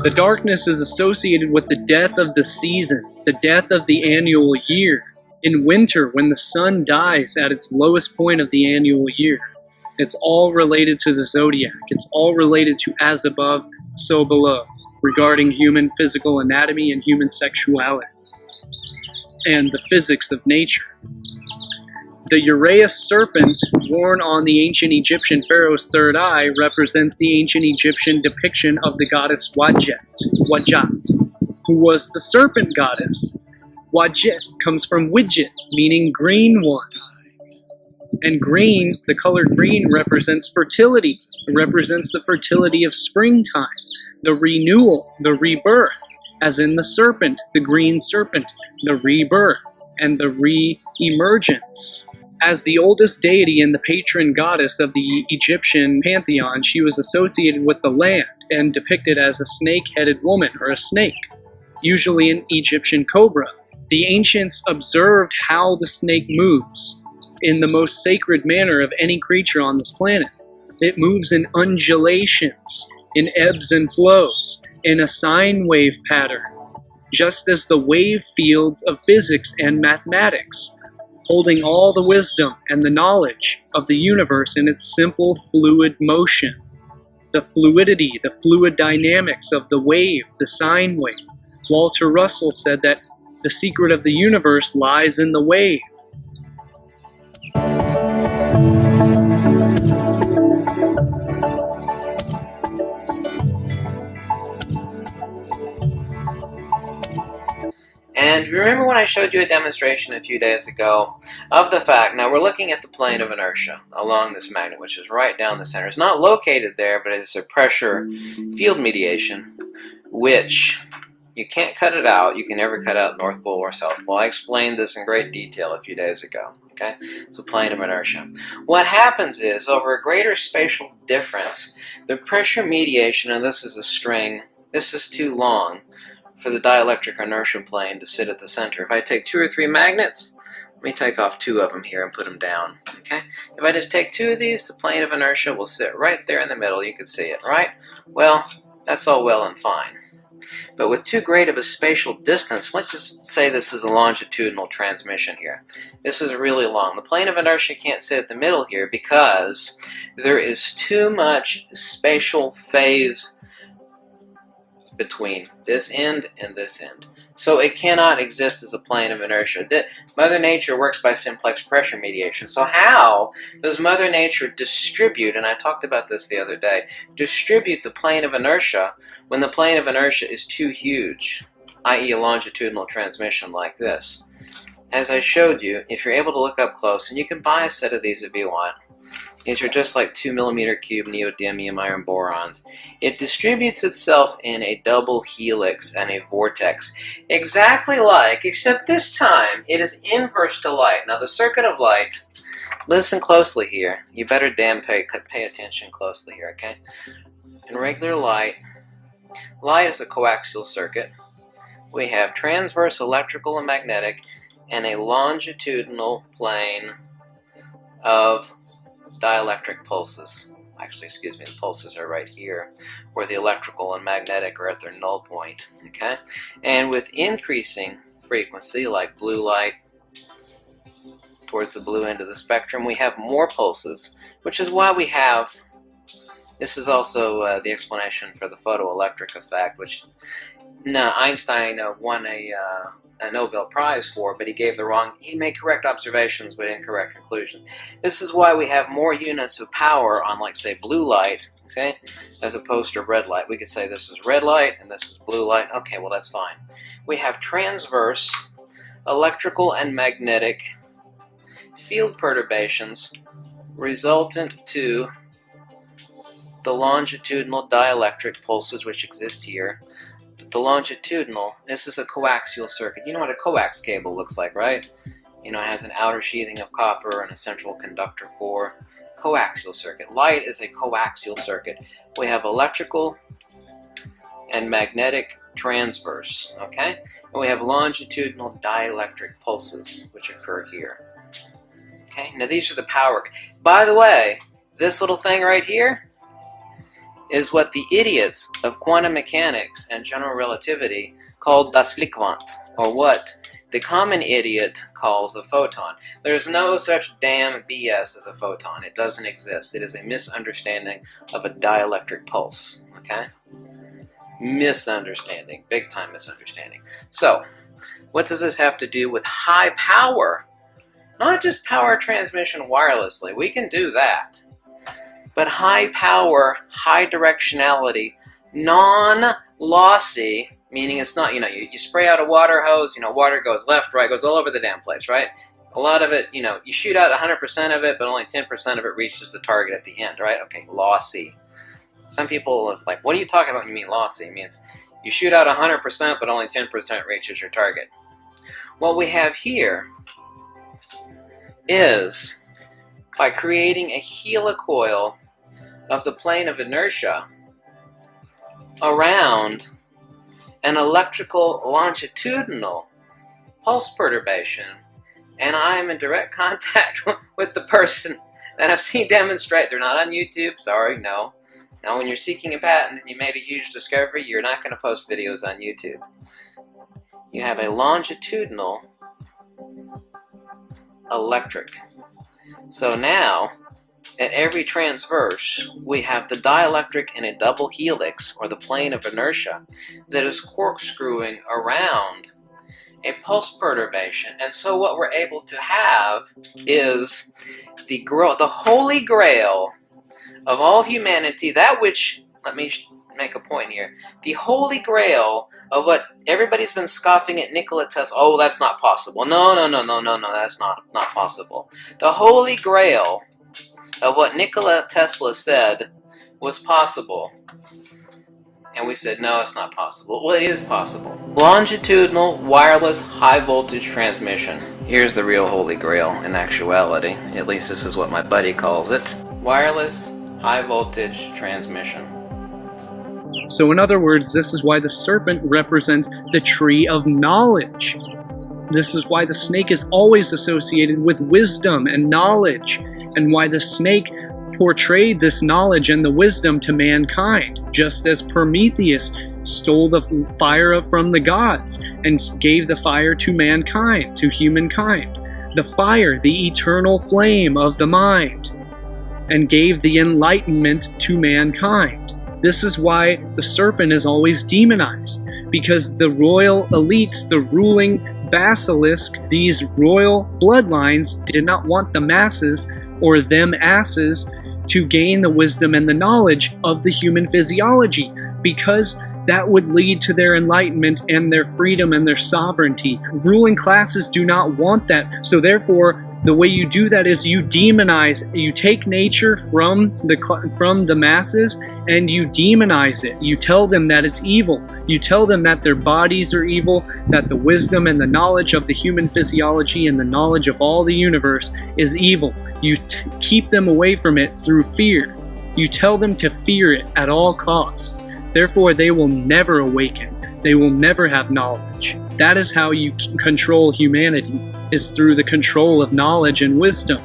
The darkness is associated with the death of the season, the death of the annual year. In winter, when the sun dies at its lowest point of the annual year. It's all related to the zodiac. It's all related to as above, so below, regarding human physical anatomy and human sexuality, and the physics of nature. The Urea Serpent, worn on the ancient Egyptian pharaoh's third eye, represents the ancient Egyptian depiction of the goddess Wajat, who was the serpent goddess. Wajat comes from widget, meaning green one. And green, the color green, represents fertility. It represents the fertility of springtime, the renewal, the rebirth, as in the serpent, the green serpent, the rebirth, and the re-emergence. As the oldest deity and the patron goddess of the Egyptian pantheon, she was associated with the land and depicted as a snake-headed woman, or a snake, usually an Egyptian cobra. The ancients observed how the snake moves in the most sacred manner of any creature on this planet. It moves in undulations, in ebbs and flows, in a sine wave pattern, just as the wave fields of physics and mathematics, holding all the wisdom and the knowledge of the universe in its simple fluid motion. The fluidity, the fluid dynamics of the wave, the sine wave. Walter Russell said that the secret of the universe lies in the wave. And remember when I showed you a demonstration a few days ago of the fact, now we're looking at the plane of inertia along this magnet, which is right down the center. It's not located there, but it's a pressure field mediation, which you can't cut it out. You can never cut out North Pole or South Pole. I explained this in great detail a few days ago. Okay, it's a plane of inertia. What happens is, over a greater spatial difference, the pressure mediation, and this is a string, this is too long for the dielectric inertia plane to sit at the center. If I take 2 or 3 magnets, let me take off 2 of them here and put them down. Okay, if I just take 2 of these, the plane of inertia will sit right there in the middle. You can see it, right? Well, that's all well and fine. But with too great of a spatial distance, let's just say this is a longitudinal transmission here. This is really long. The plane of inertia can't sit at the middle here because there is too much spatial phase between this end and this end. So it cannot exist as a plane of inertia. Mother Nature works by simplex pressure mediation. So how does Mother Nature distribute, and I talked about this the other day, distribute the plane of inertia when the plane of inertia is too huge, i.e. a longitudinal transmission like this? As I showed you, if you're able to look up close, and you can buy a set of these if you want, these are just like 2 mm cube neodymium iron borons. It distributes itself in a double helix and a vortex, exactly like, except this time it is inverse to light. Now the circuit of light, listen closely here. You better damn pay attention closely here, okay? In regular light, light is a coaxial circuit. We have transverse electrical and magnetic and a longitudinal plane of dielectric pulses. Actually, excuse me, the pulses are right here, where the electrical and magnetic are at their null point, okay? And with increasing frequency, like blue light, towards the blue end of the spectrum, we have more pulses, which is why we have, this is also the explanation for the photoelectric effect, which Einstein won a Nobel Prize for, but he made correct observations but incorrect conclusions. This is why we have more units of power on, like, say, blue light, okay, as opposed to red light. We could say this is red light and this is blue light. Okay, well, that's fine. We have transverse electrical and magnetic field perturbations resultant to the longitudinal dielectric pulses which exist here. The longitudinal, this is a coaxial circuit. You know what a coax cable looks like, right? You know, it has an outer sheathing of copper and a central conductor core. Coaxial circuit. Light is a coaxial circuit. We have electrical and magnetic transverse, okay? And we have longitudinal dielectric pulses, which occur here. Okay, now these are the power. By the way, this little thing right here is what the idiots of quantum mechanics and general relativity called das Lichtquant, or what the common idiot calls a photon. There's no such damn BS as a photon. It doesn't exist. It is a misunderstanding of a dielectric pulse. Okay? Misunderstanding. Big time misunderstanding. So, what does this have to do with high power? Not just power transmission wirelessly. We can do that. But high power, high directionality, non-lossy, meaning it's not, you spray out a water hose, water goes left, right, goes all over the damn place, right? A lot of it, you shoot out 100% of it, but only 10% of it reaches the target at the end, right? Okay, lossy. Some people are like, what are you talking about when you mean lossy? It means you shoot out 100%, but only 10% reaches your target. What we have here is, by creating a helicoil of the plane of inertia around an electrical longitudinal pulse perturbation, and I am in direct contact with the person that I've seen demonstrate. They're not on YouTube, sorry, no. Now, when you're seeking a patent and you made a huge discovery, you're not going to post videos on YouTube. You have a longitudinal electric. So now, at every transverse, we have the dielectric in a double helix, or the plane of inertia, that is corkscrewing around a pulse perturbation. And so what we're able to have is the holy grail of all humanity, that which, let me make a point here, the holy grail of what everybody's been scoffing at Nikola Tesla. Oh, that's not possible. No, that's not possible. The holy grail of what Nikola Tesla said was possible. And we said, no, it's not possible. Well, it is possible. Longitudinal wireless high voltage transmission. Here's the real holy grail in actuality. At least this is what my buddy calls it. Wireless high voltage transmission. So in other words, this is why the serpent represents the tree of knowledge. This is why the snake is always associated with wisdom and knowledge, and why the snake portrayed this knowledge and the wisdom to mankind, just as Prometheus stole the fire from the gods and gave the fire to mankind, to humankind. The fire, the eternal flame of the mind, and gave the enlightenment to mankind. This is why the serpent is always demonized, because the royal elites, the ruling basilisk, these royal bloodlines did not want the masses, or them asses, to gain the wisdom and the knowledge of the human physiology, because that would lead to their enlightenment and their freedom and their sovereignty. Ruling classes do not want that, so therefore the way you do that is you demonize, you take nature from the masses and you demonize it. You tell them that it's evil. You tell them that their bodies are evil, that the wisdom and the knowledge of the human physiology and the knowledge of all the universe is evil. You keep them away from it through fear. You tell them to fear it at all costs. Therefore, they will never awaken. They will never have knowledge. That is how you control humanity, is through the control of knowledge and wisdom.